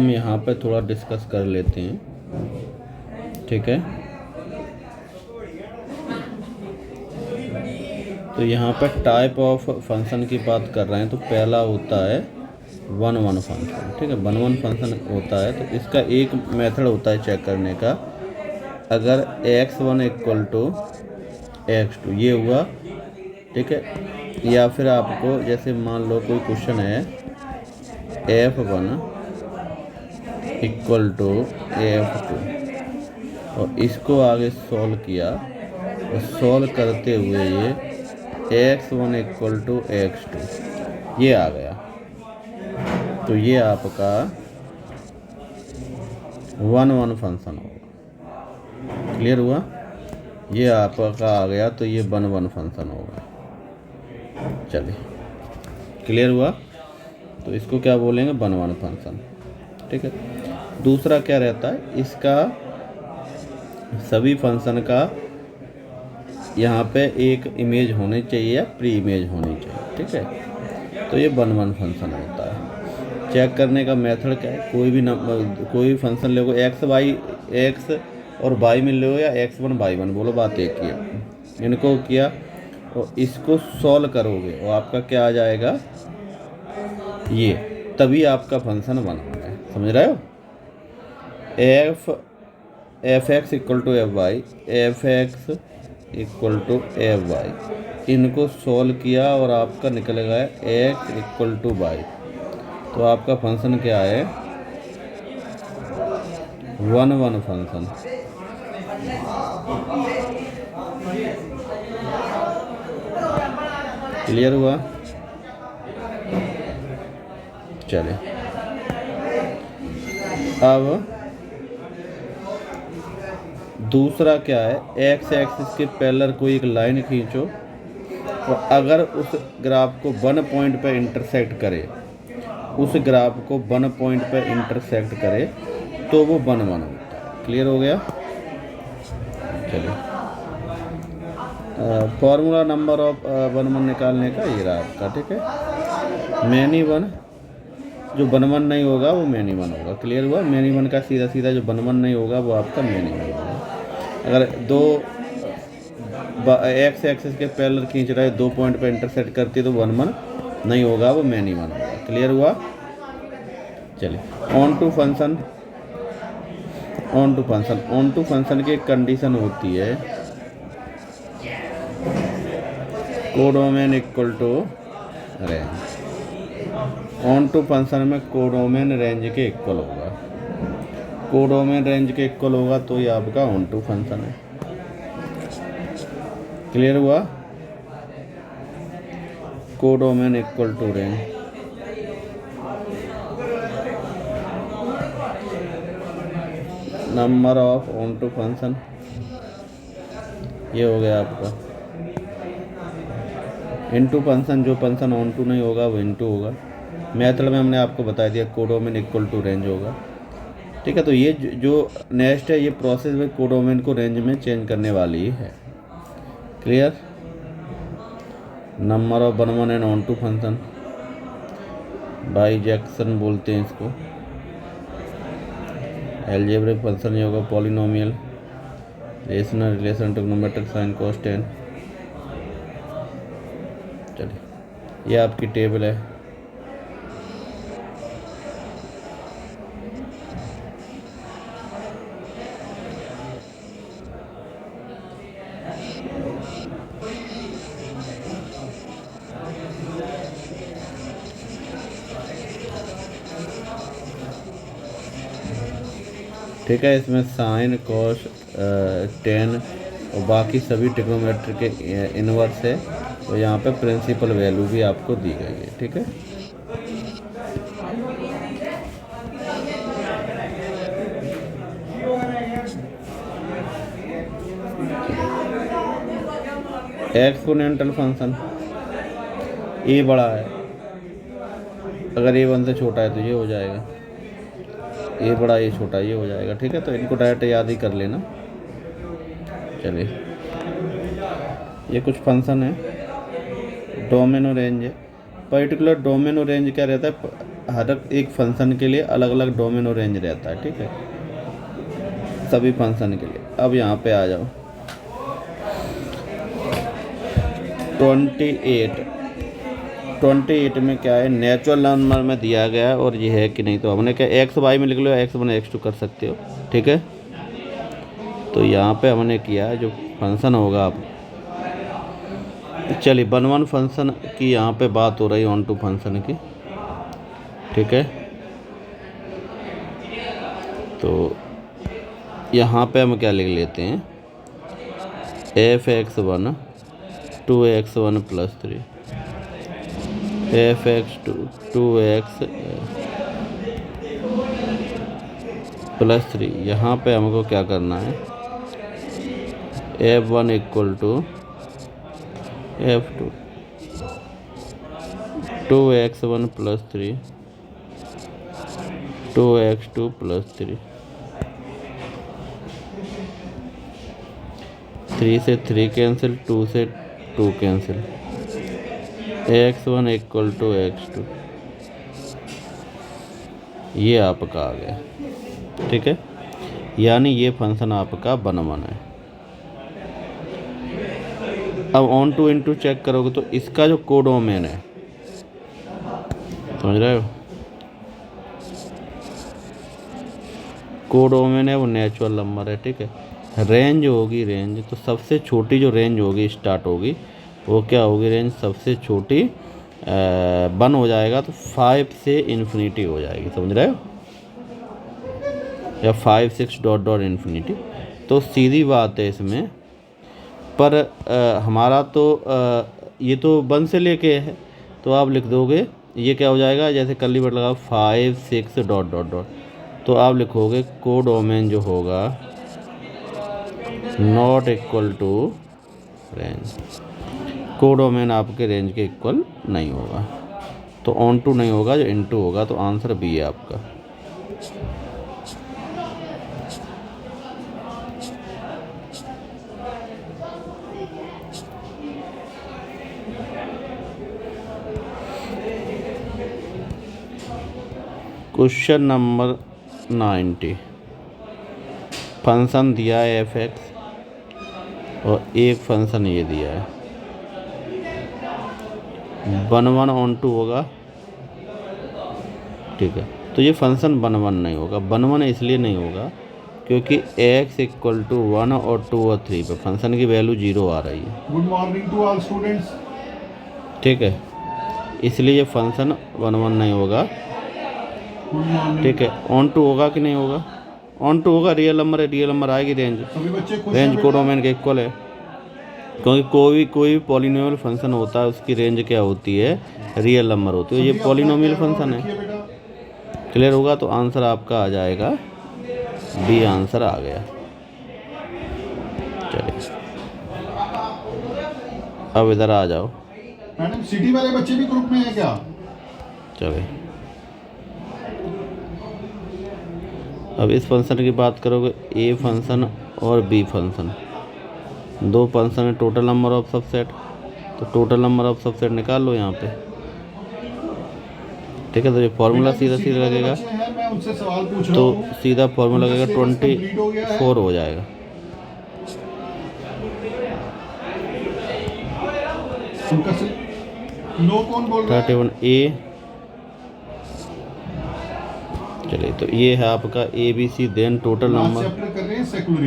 हम यहाँ पे थोड़ा डिस्कस कर लेते हैं, ठीक है। तो यहाँ पे टाइप ऑफ फंक्शन की बात कर रहे हैं, तो पहला होता है वन वन फंक्शन, ठीक है। वन वन फंक्शन होता है, तो इसका एक मेथड होता है चेक करने का। अगर x1 इक्वल टू x2 ये हुआ, ठीक है। या फिर आपको जैसे मान लो कोई क्वेश्चन है f1 इक्वल टू f2 और इसको आगे सॉल्व किया, और सॉल्व करते हुए ये x1 इक्वल टू x2 ये आ गया, तो ये आपका वन वन फंक्शन होगा। क्लियर हुआ? ये आपका आ गया, तो ये वन वन फंक्शन होगा। चलिए, क्लियर हुआ? तो इसको क्या बोलेंगे? वन वन फंक्शन, ठीक है। दूसरा क्या रहता है इसका, सभी फंक्शन का यहाँ पे एक इमेज होनी चाहिए या प्री इमेज होनी चाहिए, ठीक है। तो ये वन वन फंक्शन होता है। चेक करने का मेथड क्या है, कोई फंक्शन ले एक्स वाई एक्स और वाई में लो या x1 y1, बोलो बात एक ही है। इनको किया और इसको सॉल्व करोगे और आपका क्या आ जाएगा ये, तभी आपका फंक्शन बन है। समझ रहे हो? F X equal to F Y, F X equal to F Y, इनको सॉल्व किया और आपका निकल गया एक्स इक्वल टू वाई, तो आपका फंक्शन क्या है? One one function. क्लियर हुआ? चलिए, अब दूसरा क्या है, एक्स एक्सिस के पैरेलल कोई एक लाइन खींचो और अगर उस ग्राफ को वन पॉइंट पर इंटरसेक्ट करे, उस ग्राफ को वन पॉइंट पर इंटरसेक्ट करे तो वो वन वन होता है। क्लियर हो गया? चलिए, formula number of one one निकालने का ये रहा आपका, ठीक है। मैनी वन, जो वन वन नहीं होगा वो मैनी वन होगा। क्लियर हुआ? मैनी वन का सीधा सीधा जो वन वन नहीं होगा वो आपका मैनी वन होगा। अगर दो एक्स एक्सिस के पैरेलल खींच रहे, दो पॉइंट पर इंटरसेक्ट करती तो वन वन नहीं होगा, वो मैनी वन होगा। क्लियर हुआ? चलिए, onto function. Onto function की एक कंडीशन होती है, codomain equal to range. Onto function में कोडोमेन रेंज के इक्वल होगा। कोडोमेन रेंज के इक्वल होगा तो ये आपका ऑन टू फंक्शन है। क्लियर हुआ? Codomain equal to range. Number of onto function ये हो गया आपका। इनटू फंक्शन, जो फंक्शन ऑन टू नहीं होगा वो इनटू होगा। मेथड में हमने आपको बता दिया कोडोमेन इक्वल टू रेंज होगा, ठीक है। तो ये जो नेक्स्ट है ये प्रोसेस में कोडोमेन को रेंज में चेंज करने वाली है। Clear? Number of one one and onto function, bijection बोलते हैं इसको। एल्जेब्रिक फंक्शन ये होगा polynomial, rational relation, trigonometric, sine, cos, tan. चलिए, ये आपकी टेबल है। ठीक है, इसमें साइन, कॉस, टेन और बाकी सभी ट्रिग्नोमेट्री के इनवर्स है। तो यहाँ पे प्रिंसिपल वैल्यू भी आपको दी गई है, ठीक है। एक्सपोनेंशियल फंक्शन, ए बड़ा है, अगर ए वन से छोटा है तो ये हो जाएगा, ए बड़ा ये छोटा ये हो जाएगा, ठीक है। तो इनको डायरेक्ट याद ही कर लेना। चलिए, ये कुछ फंक्शन है, डोमेन और रेंज है। पर्टिकुलर डोमेन और रेंज क्या रहता है, हर एक फंक्शन के लिए अलग अलग डोमेन और रेंज रहता है, ठीक है, सभी फंक्शन के लिए। अब यहाँ पे आ जाओ 28 में क्या है, नेचुरल नंबर में दिया गया है और ये है कि नहीं, तो हमने क्या एक्स वाई में लिख लो, x1 x2 कर सकते हो, ठीक है। तो यहाँ पे हमने किया जो फंक्शन होगा, आप चलिए 1 फंक्शन की यहाँ पे बात हो रही है, ऑन टू फंक्शन की, ठीक है। तो यहाँ पे हम क्या लिख लेते हैं, f(x1) 2x1 + 3 f(x2) 2x + 3। यहाँ पे हमको क्या करना है, f1 = f2 2x1 + 3 2x2 + 3 3 से 3 कैंसिल, 2 से 2 कैंसिल, x1 = x2, ये आपका आ गया, ठीक है। यानी ये फंक्शन आपका 1 है। अब ऑन टू इनटू चेक करोगे तो इसका जो कोडोमेन है, समझ रहे हो, कोडोमेन है वो नेचुरल नंबर है, ठीक है। रेंज होगी, रेंज तो सबसे छोटी जो रेंज होगी स्टार्ट होगी वो क्या होगी, रेंज सबसे छोटी 1 हो जाएगा, तो 5 से इन्फिनिटी हो जाएगी, समझ रहे हो, या 5 6 डॉट इन्फिनिटी। तो सीधी बात है इसमें, पर हमारा तो ये तो 1 से लेके है, तो आप लिख दोगे ये क्या हो जाएगा, जैसे कर्ली ब्रैकेट लगा 5 6 डॉट, तो आप लिखोगे कोडोमेन जो होगा not equal to range, codomain आपके रेंज के इक्वल नहीं होगा, तो ऑन टू नहीं होगा, जो इनटू होगा, तो आंसर बी है आपका। क्वेश्चन नंबर 90, फंक्शन दिया है f(x) और एक फंक्शन ये दिया है, 1 ऑन टू होगा, ठीक है। तो ये फंक्शन 1 नहीं होगा, 1 इसलिए नहीं होगा क्योंकि x = 1 और 2 और 3 पे फंक्शन की वैल्यू 0 आ रही है। Good morning to all students, ठीक है, इसलिए ये फंक्शन 1 नहीं होगा, ठीक है। ऑन टू होगा कि नहीं होगा, ऑन टू होगा, रियल नंबर है, रियल नंबर आएगी, रेंज कोडोमेन के इक्वल है, क्योंकि कोई भी पॉलिनोमियल फंक्शन होता है उसकी रेंज क्या होती है, रियल नंबर होती है, ये पॉलिनोमियल फंक्शन है, क्लियर होगा। तो आंसर आपका आ जाएगा बी, आंसर आ गया। चलिए अब इधर आ जाओ, मैडम सिटी वाले बच्चे भी ग्रुप में है क्या? चलिए अब इस फंक्शन की बात करोगे, ए फंक्शन और बी फंक्शन, 2 फंक्शन है, टोटल नंबर ऑफ सबसेट, तो टोटल नंबर ऑफ सबसेट निकाल लो यहाँ पे, ठीक है। तो ये फॉर्मूला सीधा लगेगा, मैं उनसे सवाल पूछ रहा तो हूं, सीधा फॉर्मूला लगेगा 24 हो जाएगा, उनका नो कौन बोल रहा है? 31A। चलिए तो ये है आपका ABC, then total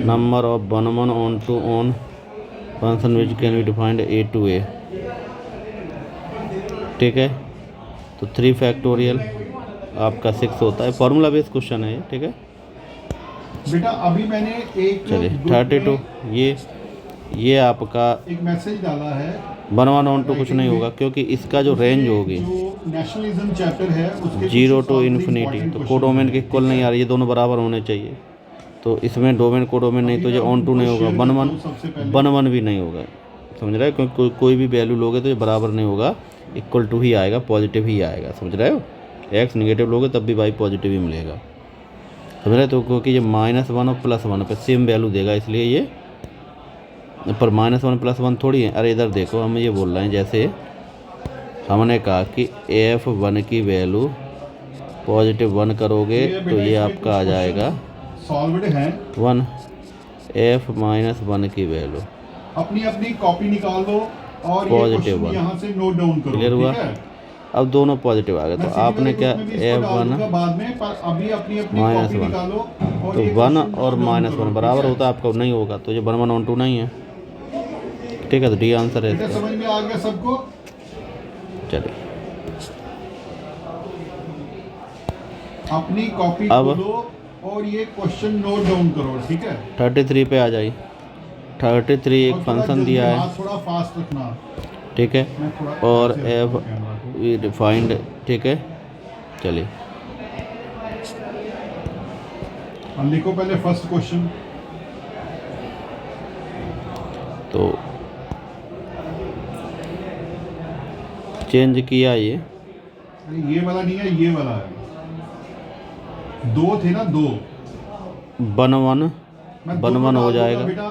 number of 1 on to on function which can be defined A to A, ठीक है। तो 3 फैक्टोरियल आपका 6 होता है, फॉर्मूला बेस्ड क्वेश्चन है ये, ठीक है बेटा। अभी मैंने एक, चलिए 32, ये आपका एक मैसेज डाला है, 1 ऑन टू कुछ नहीं होगा, क्योंकि इसका जो रेंज होगी नेशनलिज्म चैप्टर है उसके 0 to इन्फिनिटी, तो कोडोमेन के इक्वल नहीं आ रही, ये दोनों बराबर होने चाहिए, तो इसमें डोमेन कोडोमेन नहीं, तो ये ऑन टू नहीं होगा, 1 भी नहीं होगा, समझ रहे हो, क्योंकि कोई भी वैल्यू लोगे तो ये बराबर नहीं होगा, इक्वल टू ही आएगा, पॉजिटिव ही आएगा, समझ रहे हो। x निगेटिव लोगे तब भी y पॉजिटिव ही मिलेगा, समझ रहे, तो क्योंकि ये -1 और +1 पे सेम वैल्यू देगा, इसलिए ये पर -1 + 1 थोड़ी है। अरे इधर देखो, हम ये बोल रहे हैं जैसे हमने कहा कि F1 की वैल्यू +1 करोगे तो ये आपका आ जाएगा सॉल्वड है। 1, F-1 की वैल्यू अपनी अपनी कॉपी निकाल लो और ये पॉजिटिव क्वेश्चन 1। यहाँ से नोट डाउन करो। क्लियर हुआ? ठीक है? अब दोनों पॉजिटिव आ गए मैं तो सिटी आपने वाले क्या ग्रुप में भी इसको डाल दूंगा F1 बाद में, पर अभी अपनी अपनी -1 कॉपी निकालो और तो ये 1 क्वेश्चन और नोट डाउन -1 करो। बराबर ठीक है? होता है आपका नहीं होगा तो ये 1 1 ऑन 2 नहीं है। ठीक है तो डी आंसर है बेटा इसका। समझ में आ गया सबको? चलिए अपनी कॉपी अब खोलो और ये क्वेश्चन नोट डाउन करो। ठीक है? 33 पे आ जाइए। 33 एक और थोड़ा फंक्शन जल्दी, दिया है, हाथ थोड़ा फास्ट रखना। ठीक है, मैं थोड़ा और ऐसे एफ रखूंगा कैमरा को। डिफाइंड, ठीक है। चलिए अब लिखो पहले फर्स्ट क्वेश्चन। तो चेंज किया ये ये वाला नहीं है, ये वाला है। दो थे ना, दो। 1 1 मैं 1 दोनों 1 हो डाल दूंगा जाएगा, बेटा।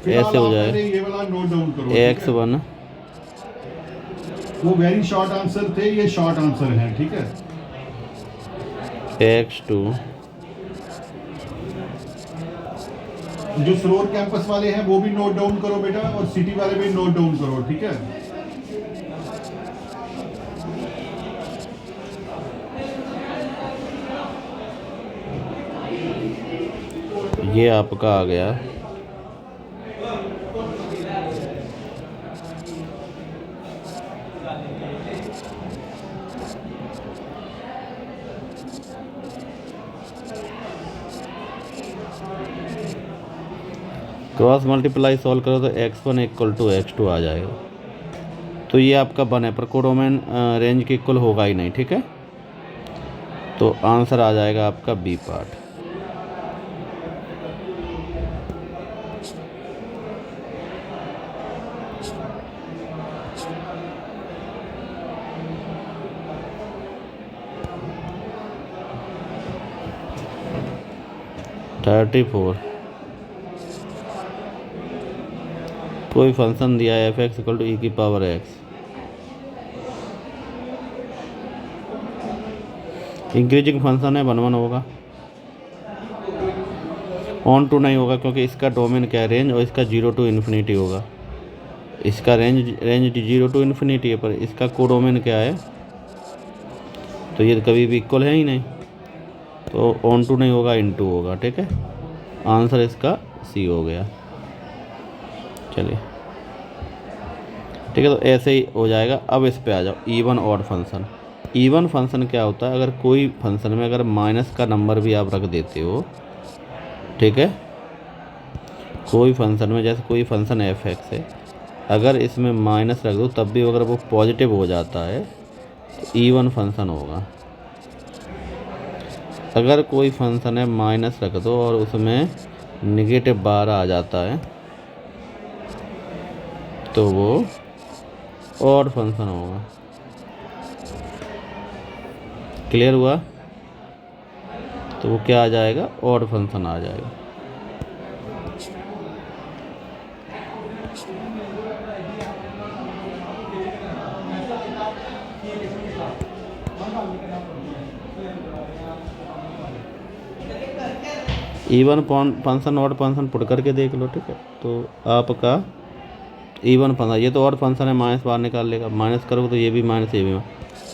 फिलहाल ऐसे हो आप जाएगा पहले ये वाला नोट डाउन करो। ठीक है? X1 वो वेरी शॉर्ट आंसर थे, ये शॉर्ट आंसर हैं। ठीक है? X2 जो सरोवर कैंपस वाले हैं वो भी नोट डाउन करो बेटा, और सिटी वाले भी नोट डाउन करो। ठीक है? ये आपका आ गया क्रॉस मल्टीप्लाई सॉल्व करो तो x1 = x2 आ जाएगा। तो ये आपका 1 है पर कोडोमेन रेंज के इक्वल होगा ही नहीं। ठीक है तो आंसर आ जाएगा आपका बी पार्ट। थर्टी 34 कोई फंक्शन दिया है f(x) = e⁻x। इंक्रीजिंग फंक्शन है, 1 1 होगा, ऑन टू नहीं होगा क्योंकि इसका डोमेन क्या है, रेंज, और इसका 0 to ∞ होगा। इसका रेंज 0 to ∞ है पर इसका कोडोमेन क्या है, तो ये कभी भी इक्वल है ही नहीं, तो ऑन टू नहीं होगा, इनटू होगा। ठीक है आंसर इसका सी हो गया। चलिए ठीक है तो ऐसे ही हो जाएगा। अब इस पे आ जाओ even odd function. Even function क्या होता है, अगर कोई फंक्शन में अगर माइनस का नंबर भी आप रख देते हो, ठीक है, कोई फंक्शन में, जैसे कोई फंक्शन f(x) है, अगर इसमें माइनस रख दो तब भी अगर वो पॉजिटिव हो जाता है तो इवन फंक्शन होगा। अगर कोई फंक्शन है माइनस रख दो और उसमें -12 आ जाता है तो वो ऑड फंक्शन होगा। क्लियर हुआ? तो वो क्या आ जाएगा, ऑड फंक्शन आ जाएगा। Even function odd function put करके देख लो। ठीक है तो आपका इवन फंक्शन, ये तो ऑड फंक्शन है, माइनस बाहर निकाल लेगा, माइनस करोगे तो ये भी माइनस, ये भी,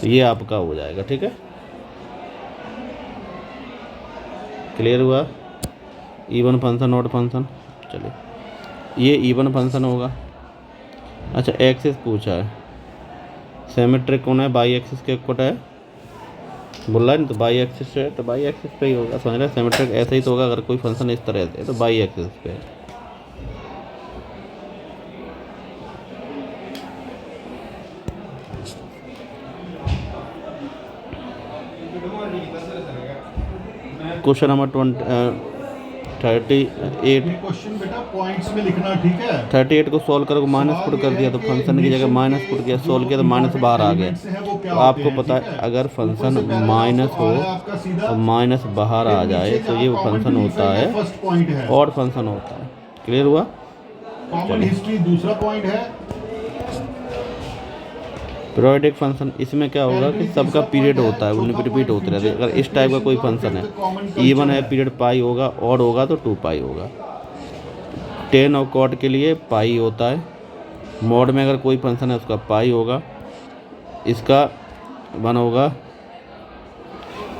तो ये आपका हो जाएगा। ठीक है क्लियर हुआ? Even function odd function. चलिए ये इवन फंक्शन होगा। अच्छा एक्सिस पूछा है, सिमेट्रिक कौन है, बाई एक्सिस के इक्वल है, बोल रहा है नहीं, तो बाई एक्सिस है तो बाई एक्सिस पे ही होगा। समझ रहे, सिमेट्रिक ऐसे ही तो होगा, अगर कोई फंक्शन इस तरह से है तो बाई एक्सिस पे है। Question number 38। क्वेश्चन बेटा पॉइंट्स में लिखना। ठीक है? 38 को सॉल्व करो, माइनस पुट कर दिया तो फंक्शन की जगह माइनस पुट किया, सॉल्व किया तो माइनस बाहर आ गया। तो आपको पता है अगर फंक्शन माइनस हो और माइनस बाहर आ जाए तो ये फंक्शन होता है, ऑड फंक्शन होता है। क्लियर हुआ? कॉमन हिस्ट्री दूसरा पॉइंट है। पीरियोडिक फंक्शन इसमें क्या होगा कि सबका पीरियड होता है, वो रिपीट होते रहते हैं। अगर इस टाइप का कोई फंक्शन है, इवन है पीरियड पाई होगा, ऑड होगा तो 2 पाई होगा। टेन और कॉट के लिए पाई होता है। मॉड में अगर कोई फंक्शन है उसका पाई होगा, इसका 1 होगा।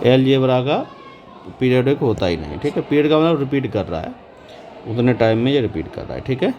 अलजेब्रा का पीरियोडिक होता ही नहीं, ठीक है। पीरियड का मतलब रिपीट कर रहा है, उतने टाइम में ये रिपीट कर रहा है, ठीक है।